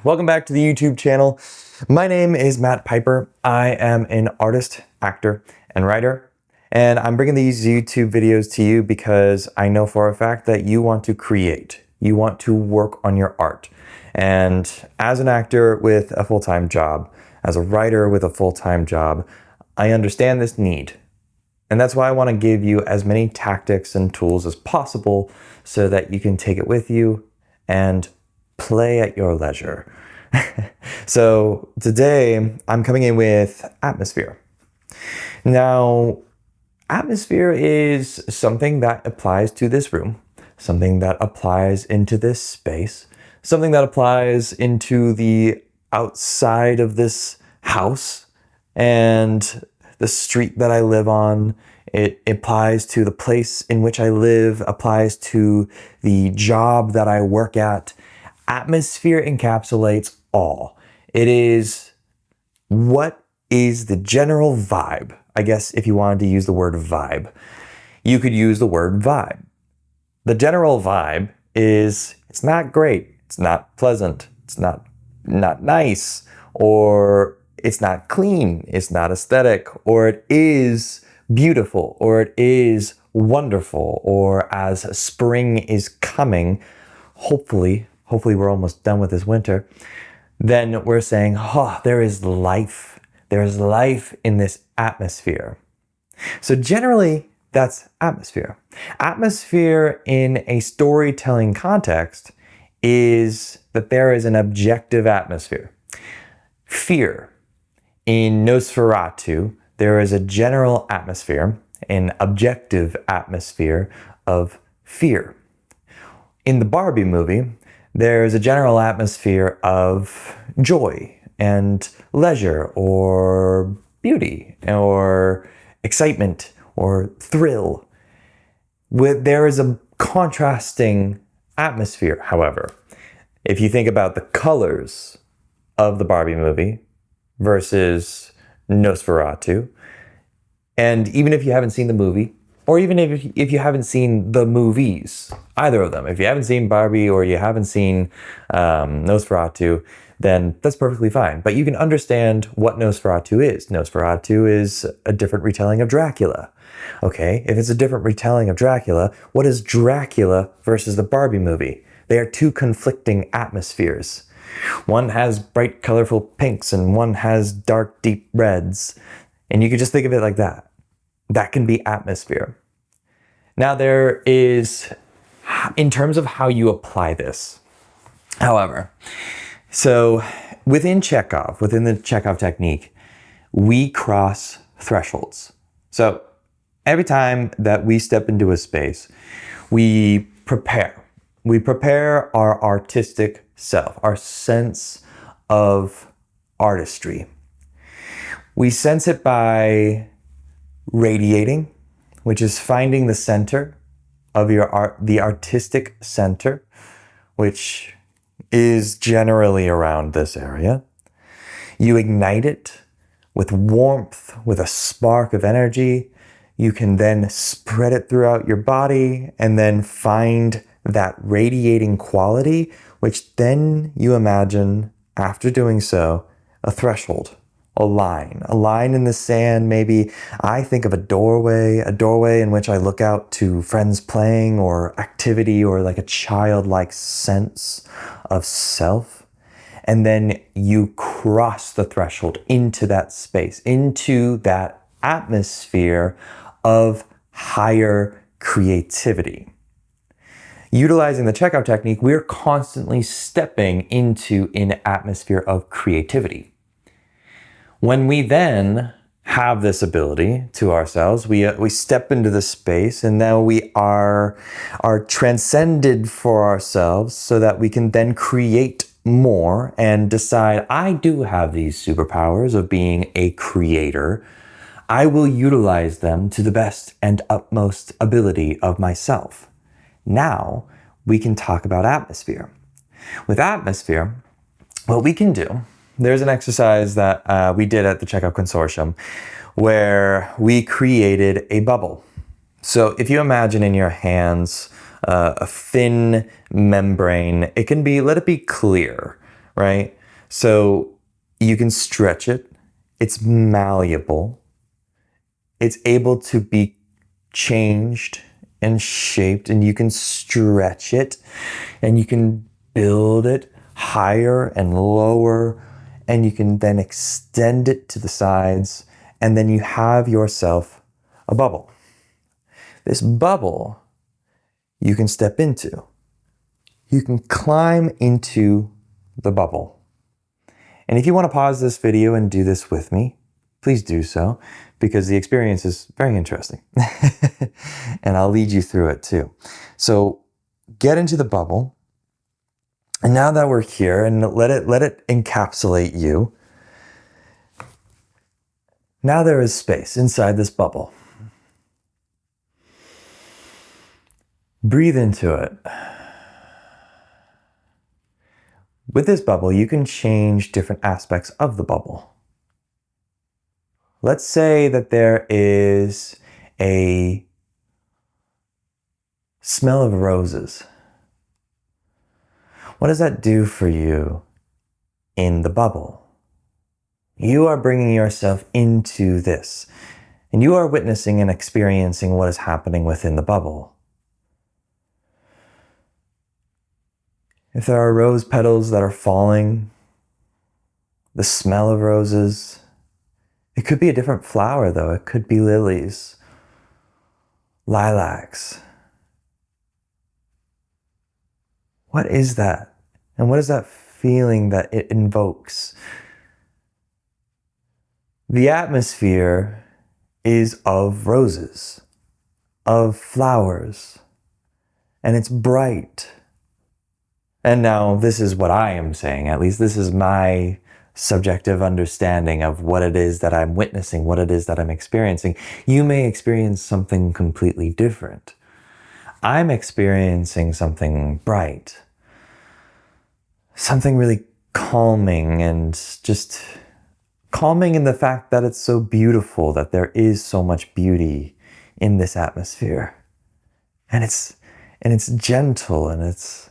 Welcome back to the YouTube channel. My name is Matt Piper. I am an artist, actor, and writer, and I'm bringing these YouTube videos to you because I know for a fact that you want to create. You want to work on your art. And as an actor with a full-time job, as a writer with a full-time job, I understand this need. And that's why I want to give you as many tactics and tools as possible so that you can take it with you and play at your leisure. So today I'm coming in with atmosphere. Now, atmosphere is something that applies to this room, something that applies into this space, something that applies into the outside of this house and the street that I live on. It applies to the place in which I live, applies to the job that I work at. Atmosphere encapsulates all. It is what is the general vibe. I guess if you wanted to use the word vibe, you could use the word vibe. The general vibe is it's not great, it's not pleasant, it's not nice, or it's not clean, it's not aesthetic, or it is beautiful, or it is wonderful, or as spring is coming, hopefully we're almost done with this winter, then we're saying, there is life. There's life in this atmosphere. So generally, that's atmosphere. Atmosphere in a storytelling context is that there is an objective atmosphere. Fear. In Nosferatu, there is a general atmosphere, an objective atmosphere of fear. In the Barbie movie, there's a general atmosphere of joy and leisure or beauty or excitement or thrill. There is a contrasting atmosphere, however. If you think about the colors of the Barbie movie versus Nosferatu, and even if you haven't seen the movie, or even if you haven't seen the movies, either of them, if you haven't seen Barbie or you haven't seen Nosferatu, then that's perfectly fine. But you can understand what Nosferatu is. Nosferatu is a different retelling of Dracula. Okay, if it's a different retelling of Dracula, what is Dracula versus the Barbie movie? They are two conflicting atmospheres. One has bright, colorful pinks and one has dark, deep reds. And you can just think of it like that. That can be atmosphere. Now there is, in terms of how you apply this, however, so within the Chekhov technique, we cross thresholds. So every time that we step into a space, we prepare our artistic self, our sense of artistry. We sense it by radiating, which is finding the center of your art, the artistic center, which is generally around this area. You ignite it with warmth, with a spark of energy. You can then spread it throughout your body and then find that radiating quality, which then you imagine, after doing so, a threshold. A line in the sand. Maybe I think of a doorway in which I look out to friends playing or activity or like a childlike sense of self. And then you cross the threshold into that space, into that atmosphere of higher creativity. Utilizing the Chekhov technique, we're constantly stepping into an atmosphere of creativity. When we then have this ability to ourselves, we step into the space and now we are transcended for ourselves so that we can then create more and decide, I do have these superpowers of being a creator. I will utilize them to the best and utmost ability of myself. Now we can talk about atmosphere. With atmosphere, what we can do, there's an exercise that we did at the Chekhov Consortium where we created a bubble. So if you imagine in your hands a thin membrane, let it be clear, right? So you can stretch it. It's malleable. It's able to be changed and shaped, and you can stretch it and you can build it higher and lower, and you can then extend it to the sides, and then you have yourself a bubble. This bubble you can step into. You can climb into the bubble. And if you want to pause this video and do this with me, please do so, because the experience is very interesting. And I'll lead you through it too. So get into the bubble. And now that we're here, and let it encapsulate you. Now there is space inside this bubble. Breathe into it. With this bubble, you can change different aspects of the bubble. Let's say that there is a smell of roses. What does that do for you in the bubble? You are bringing yourself into this, and you are witnessing and experiencing what is happening within the bubble. If there are rose petals that are falling, the smell of roses, it could be a different flower though. It could be lilies, lilacs. What is that? And what is that feeling that it invokes? The atmosphere is of roses, of flowers, and it's bright. And now this is what I am saying, at least this is my subjective understanding of what it is that I'm witnessing, what it is that I'm experiencing. You may experience something completely different. I'm experiencing something bright, something really calming, and just calming in the fact that it's so beautiful, that there is so much beauty in this atmosphere. And it's gentle, and it's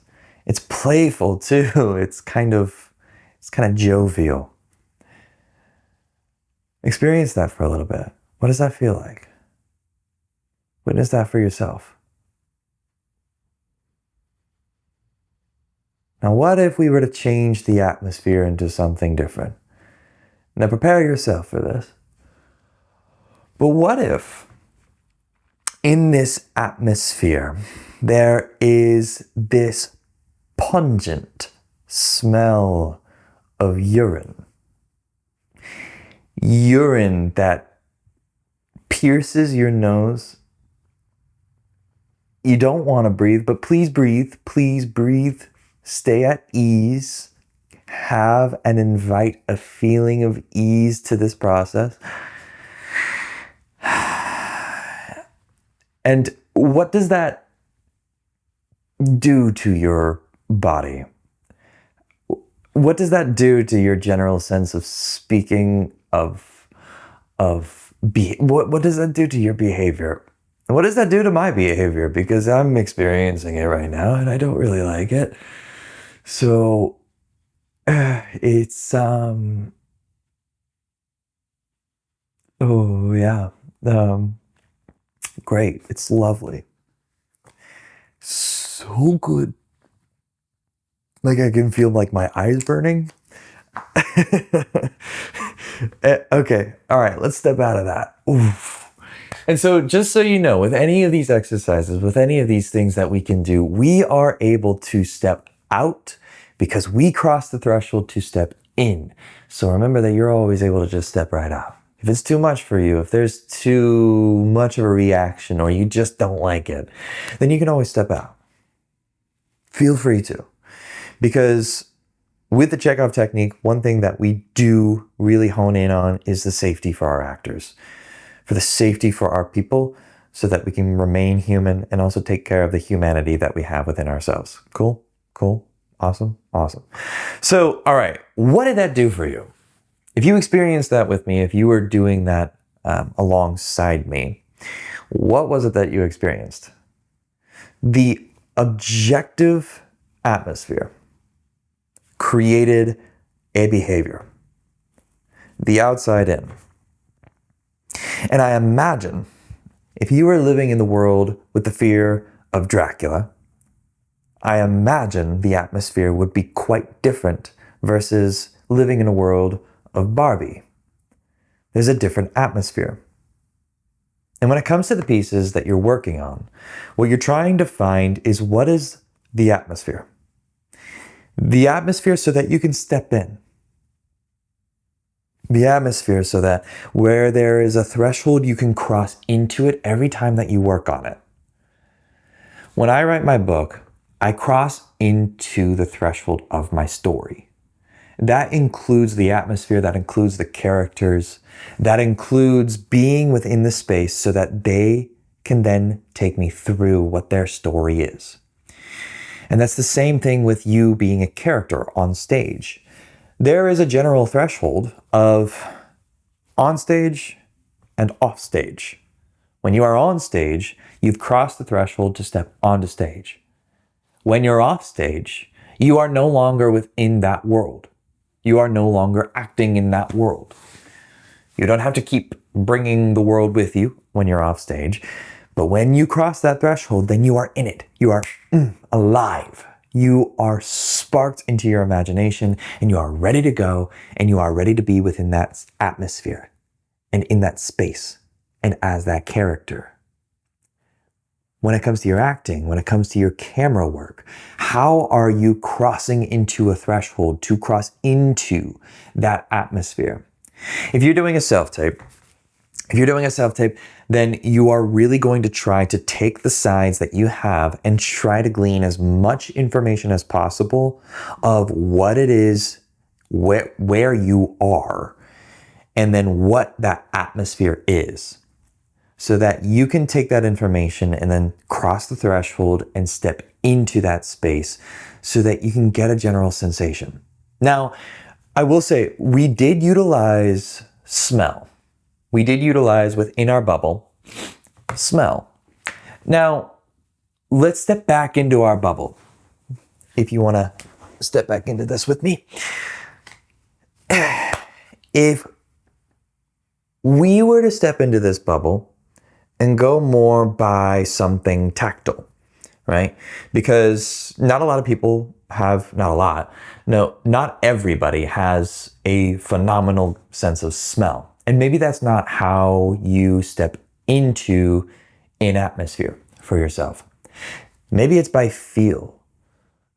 playful too. It's kind of jovial. Experience that for a little bit. What does that feel like? Witness that for yourself. Now, what if we were to change the atmosphere into something different? Now, prepare yourself for this. But what if in this atmosphere there is this pungent smell of urine? Urine that pierces your nose. You don't want to breathe, but please breathe. Please breathe. Stay at ease. Have and invite a feeling of ease to this process. And what does that do to your body? What does that do to your general sense of speaking, what does that do to your behavior? What does that do to my behavior? Because I'm experiencing it right now and I don't really like it. So it's oh yeah, great. It's lovely. So good. Like I can feel like my eyes burning. Okay, all right, let's step out of that. Oof. And so just so you know, with any of these exercises, with any of these things that we can do, we are able to step out because we cross the threshold to step in. So remember that you're always able to just step right out. If it's too much for you, if there's too much of a reaction or you just don't like it, then you can always step out. Feel free to. Because with the Chekhov technique, one thing that we do really hone in on is the safety for our actors, for the safety for our people, so that we can remain human and also take care of the humanity that we have within ourselves. Cool? Cool? Awesome? Awesome. So, all right, what did that do for you? If you experienced that with me, if you were doing that alongside me, what was it that you experienced? The objective atmosphere created a behavior, the outside in. And I imagine if you were living in the world with the fear of Dracula, I imagine the atmosphere would be quite different versus living in a world of Barbie. There's a different atmosphere. And when it comes to the pieces that you're working on, what you're trying to find is what is the atmosphere? The atmosphere so that you can step in. The atmosphere so that where there is a threshold, you can cross into it every time that you work on it. When I write my book, I cross into the threshold of my story. That includes the atmosphere, that includes the characters, that includes being within the space so that they can then take me through what their story is. And that's the same thing with you being a character on stage. There is a general threshold of on stage and off stage. When you are on stage, you've crossed the threshold to step onto stage. When you're off stage, you are no longer within that world. You are no longer acting in that world. You don't have to keep bringing the world with you when you're off stage. But when you cross that threshold, then you are in it. You are alive. You are sparked into your imagination and you are ready to go and you are ready to be within that atmosphere and in that space and as that character. When it comes to your acting, when it comes to your camera work, how are you crossing into a threshold to cross into that atmosphere? If you're doing a self-tape, then you are really going to try to take the sides that you have and try to glean as much information as possible of what it is, where you are, and then what that atmosphere is, so that you can take that information and then cross the threshold and step into that space so that you can get a general sensation. Now, I will say we did utilize smell. We did utilize within our bubble smell. Now, let's step back into our bubble. If you want to step back into this with me. If we were to step into this bubble and go more by something tactile, right? Because not a lot of people have, not everybody has a phenomenal sense of smell. And maybe that's not how you step into an atmosphere for yourself. Maybe it's by feel.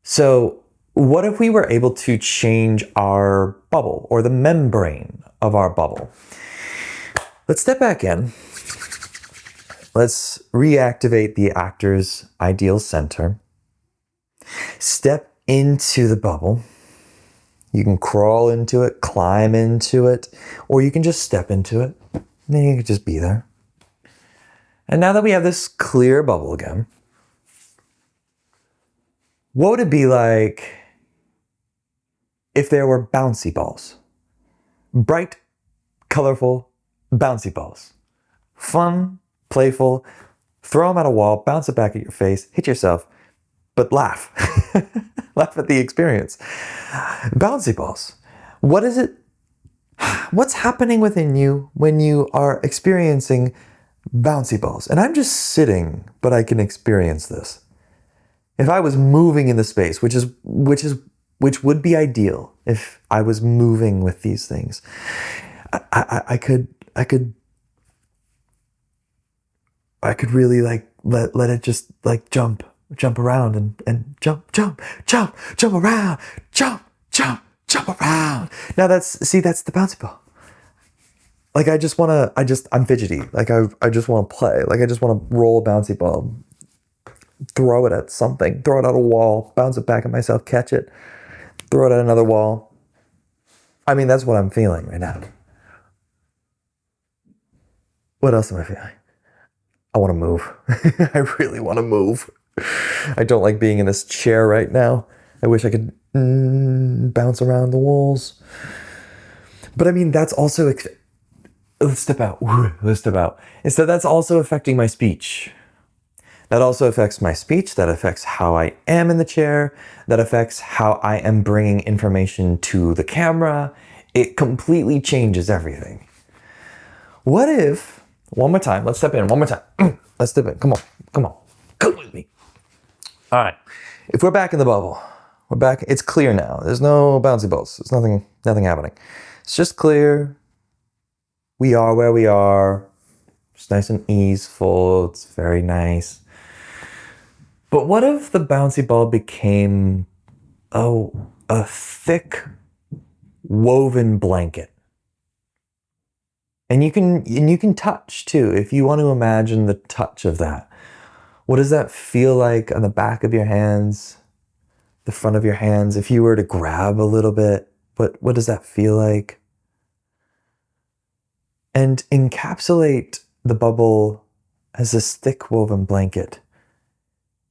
So what if we were able to change our bubble or the membrane of our bubble? Let's step back in. Let's reactivate the actor's ideal center. Step into the bubble. You can crawl into it, climb into it, or you can just step into it. And then you can just be there. And now that we have this clear bubble again, what would it be like if there were bouncy balls? Bright, colorful, bouncy balls. Fun, playful, throw them at a wall, bounce it back at your face, hit yourself, but laugh. Laugh at the experience. Bouncy balls. What is it? What's happening within you when you are experiencing bouncy balls? And I'm just sitting, but I can experience this. If I was moving in the space, which would be ideal if I was moving with these things, I could really like let it just like jump around and jump around, jump around. Now that's the bouncy ball. Like I'm fidgety. Like I just want to play. Like I just want to roll a bouncy ball, throw it at something, throw it at a wall, bounce it back at myself, catch it, throw it at another wall. I mean, that's what I'm feeling right now. What else am I feeling? I want to move. I really want to move. I don't like being in this chair right now. I wish I could bounce around the walls. But I mean, that's also... Let's step out. And so that's also affecting my speech. That also affects my speech. That affects how I am in the chair. That affects how I am bringing information to the camera. It completely changes everything. What if, one more time, let's step in, one more time. Let's step in, come on, come on, come with me. All right, if we're back in the bubble, we're back, it's clear now. There's no bouncy balls, there's nothing happening. It's just clear. We are where we are. It's nice and easeful, it's very nice. But what if the bouncy ball became a thick woven blanket? And you can touch too, if you want to imagine the touch of that. What does that feel like on the back of your hands, the front of your hands? If you were to grab a little bit, what does that feel like? And encapsulate the bubble as this thick woven blanket.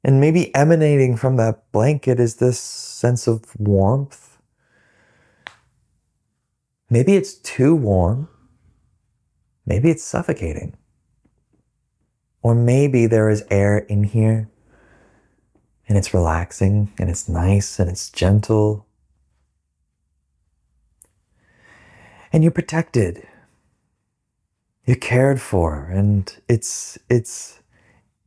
And maybe emanating from that blanket is this sense of warmth. Maybe it's too warm. Maybe it's suffocating. Or maybe there is air in here and it's relaxing and it's nice and it's gentle. And you're protected. You're cared for, and it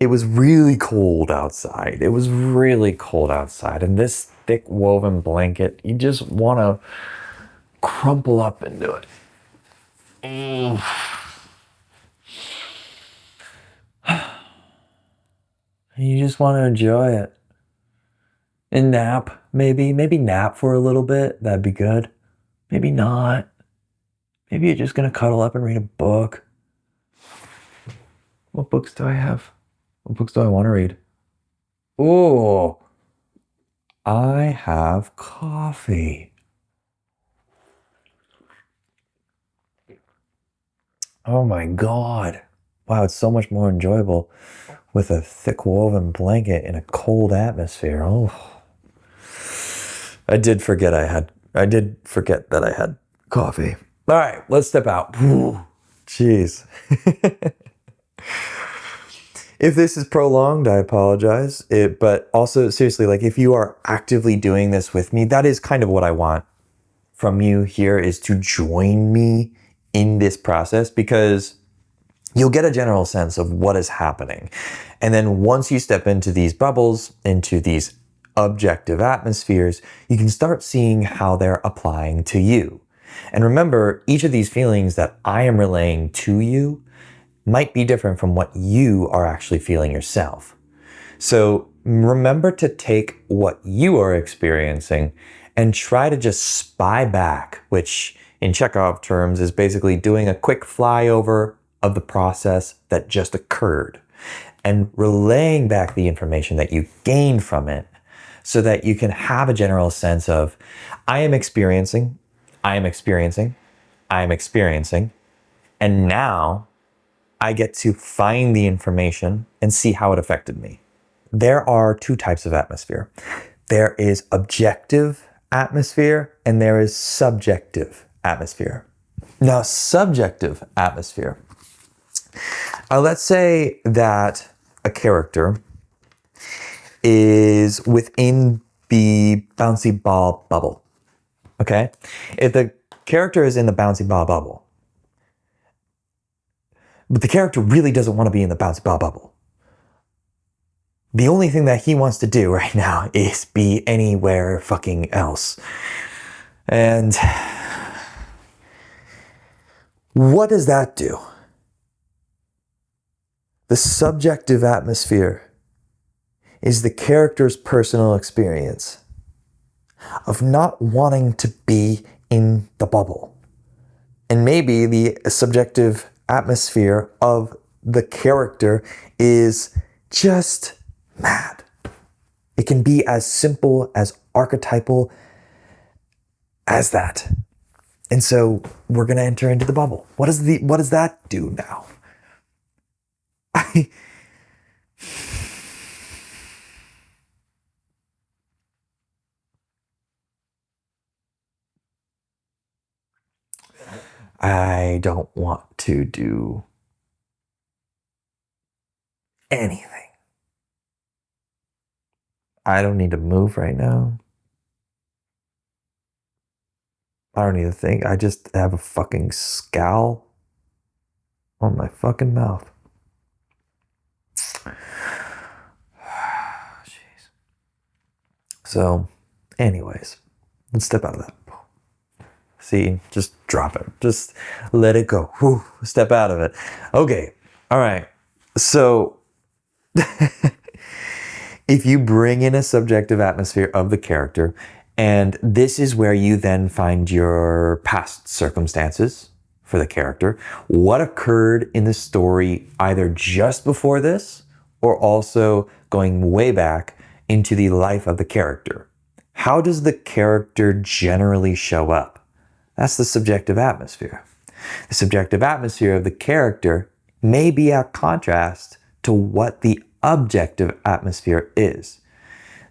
was really cold outside. It was really cold outside, and this thick woven blanket, you just want to crumple up into it. And you just want to enjoy it. And nap, maybe nap for a little bit. That'd be good. Maybe not. Maybe you're just going to cuddle up and read a book. What books do I have? What books do I want to read? Oh, I have coffee. Oh my God. Wow, it's so much more enjoyable with a thick woven blanket in a cold atmosphere. Oh, I did forget that I had coffee. All right, let's step out. Jeez. If this is prolonged, I apologize. But also, seriously, like if you are actively doing this with me, that is kind of what I want from you here, is to join me in this process, because you'll get a general sense of what is happening. And then once you step into these bubbles, into these objective atmospheres, you can start seeing how they're applying to you. And remember, each of these feelings that I am relaying to you might be different from what you are actually feeling yourself. So remember to take what you are experiencing and try to just spy back, which in Chekhov terms is basically doing a quick flyover of the process that just occurred and relaying back the information that you gained from it, so that you can have a general sense of, I am experiencing, and now I get to find the information and see how it affected me. There are two types of atmosphere. There is objective atmosphere and there is subjective atmosphere. Now, subjective atmosphere. Let's say that a character is within the bouncy ball bubble. Okay? If the character is in the bouncy ball bubble, but the character really doesn't want to be in the bouncy ball bubble. The only thing that he wants to do right now is be anywhere fucking else. And what does that do? The subjective atmosphere is the character's personal experience of not wanting to be in the bubble. And maybe the subjective atmosphere of the character is just mad. It can be as simple, as archetypal as that. And so we're going to enter into the bubble. What does that do now? I don't want to do anything. I don't need to move right now. I don't need to think. I just have a fucking scowl on my fucking mouth. Jeez. So, anyways, let's step out of that. See, just drop it. Just let it go. Whew, step out of it. Okay. All right. So, if you bring in a subjective atmosphere of the character, and this is where you then find your past circumstances for the character, what occurred in the story either just before this or also going way back into the life of the character. How does the character generally show up? That's the subjective atmosphere. The subjective atmosphere of the character may be a contrast to what the objective atmosphere is.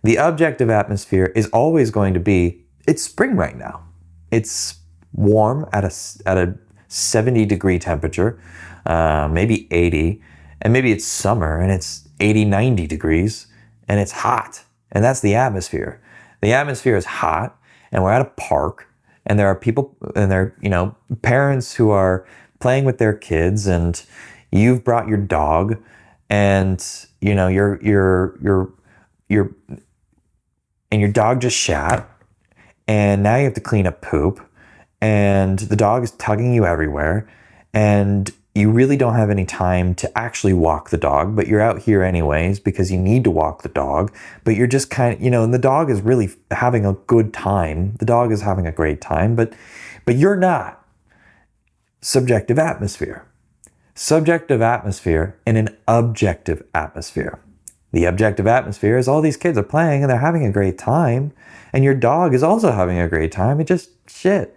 The objective atmosphere is always going to be, it's spring right now. It's warm at a 70-degree temperature, maybe 80, and maybe it's summer and it's 80, 90 degrees and it's hot. And that's the atmosphere. The atmosphere is hot and we're at a park and there are people and there are, parents who are playing with their kids and you've brought your dog and, your dog just shat and now you have to clean up poop and the dog is tugging you everywhere and you really don't have any time to actually walk the dog, but you're out here anyways because you need to walk the dog, but you're just kind of, and the dog is really having a good time. The dog is having a great time, but you're not. Subjective atmosphere. Subjective atmosphere and an objective atmosphere. The objective atmosphere is all these kids are playing and they're having a great time, and your dog is also having a great time. It just shit,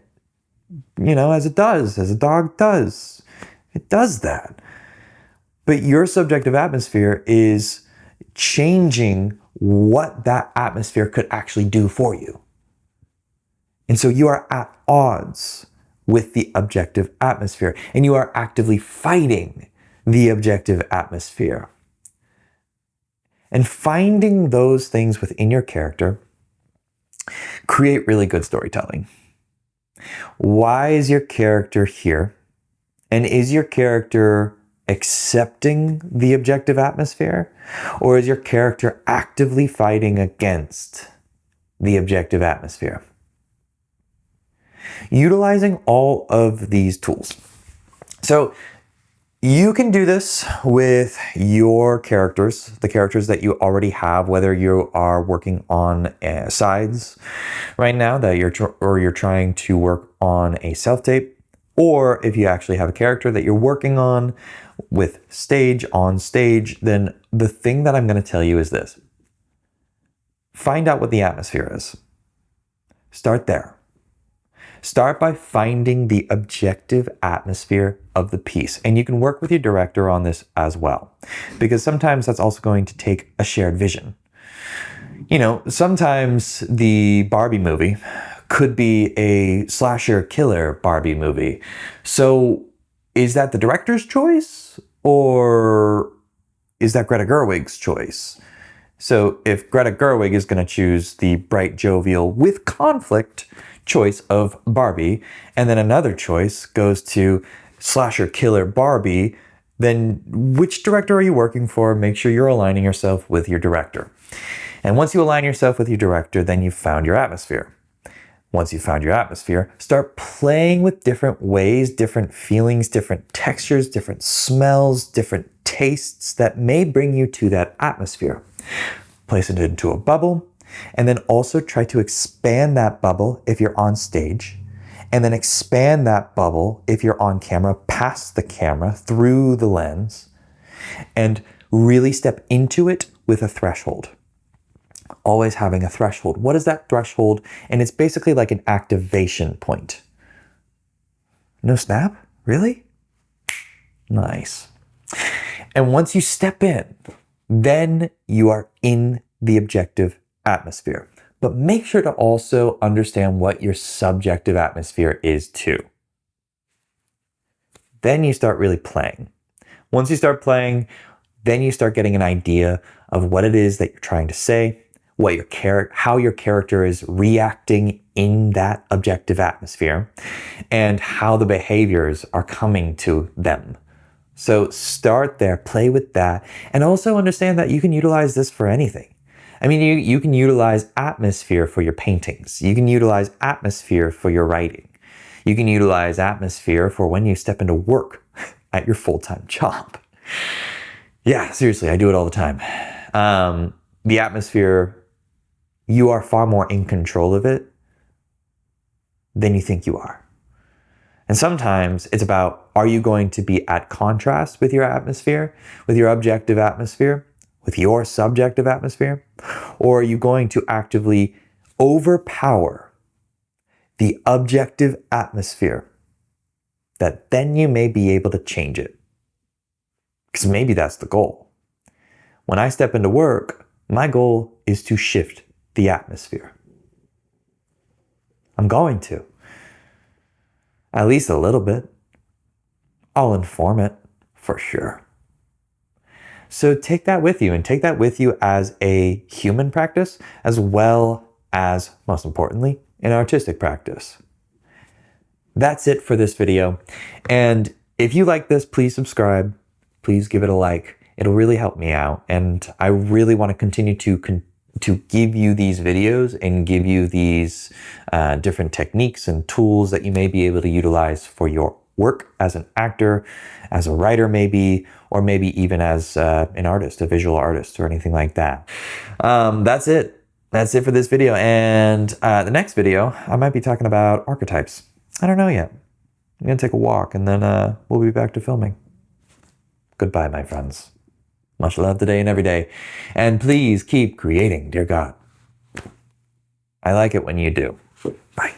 as a dog does. It does that. But your subjective atmosphere is changing what that atmosphere could actually do for you. And so you are at odds with the objective atmosphere, and you are actively fighting the objective atmosphere. And finding those things within your character create really good storytelling. Why is your character here? And is your character accepting the objective atmosphere? Or is your character actively fighting against the objective atmosphere? Utilizing all of these tools. So you can do this with your characters, the characters that you already have, whether you are working on sides right now that you're trying to work on a self-tape, or if you actually have a character that you're working on with on stage, then the thing that I'm going to tell you is this. Find out what the atmosphere is. Start there. Start by finding the objective atmosphere of the piece. And you can work with your director on this as well, because sometimes that's also going to take a shared vision. Sometimes the Barbie movie could be a slasher killer Barbie movie. So is that the director's choice or is that Greta Gerwig's choice? So if Greta Gerwig is going to choose the bright, jovial, with conflict choice of Barbie, and then another choice goes to slasher killer Barbie, then which director are you working for? Make sure you're aligning yourself with your director. And once you align yourself with your director, then you've found your atmosphere. Once you've found your atmosphere, start playing with different ways, different feelings, different textures, different smells, different tastes that may bring you to that atmosphere. Place it into a bubble, and then also try to expand that bubble if you're on stage, and then expand that bubble if you're on camera, past the camera, through the lens, and really step into it with a threshold. Always having a threshold. What is that threshold? And it's basically like an activation point. No snap? Really? Nice. And once you step in, then you are in the objective atmosphere. But make sure to also understand what your subjective atmosphere is too. Then you start really playing. Once you start playing, then you start getting an idea of what it is that you're trying to say, how your character is reacting in that objective atmosphere, and how the behaviors are coming to them. So start there, play with that, and also understand that you can utilize this for anything. I mean, you can utilize atmosphere for your paintings. You can utilize atmosphere for your writing. You can utilize atmosphere for when you step into work at your full-time job. Yeah, seriously, I do it all the time. The atmosphere, you are far more in control of it than you think you are. And sometimes it's about, are you going to be at contrast with your atmosphere, with your objective atmosphere, with your subjective atmosphere? Or are you going to actively overpower the objective atmosphere that then you may be able to change it? Because maybe that's the goal. When I step into work, my goal is to shift the atmosphere. I'm going to. At least a little bit. I'll inform it, for sure. So take that with you, and take that with you as a human practice, as well as, most importantly, an artistic practice. That's it for this video. And if you like this, please subscribe. Please give it a like. It'll really help me out. And I really want to continue to give you these videos and give you these different techniques and tools that you may be able to utilize for your work as an actor, as a writer maybe, or maybe even as an artist, a visual artist or anything like that. That's it. That's it for this video. And the next video, I might be talking about archetypes. I don't know yet. I'm going to take a walk and then we'll be back to filming. Goodbye, my friends. Much love today and every day. And please keep creating, dear God. I like it when you do. Bye.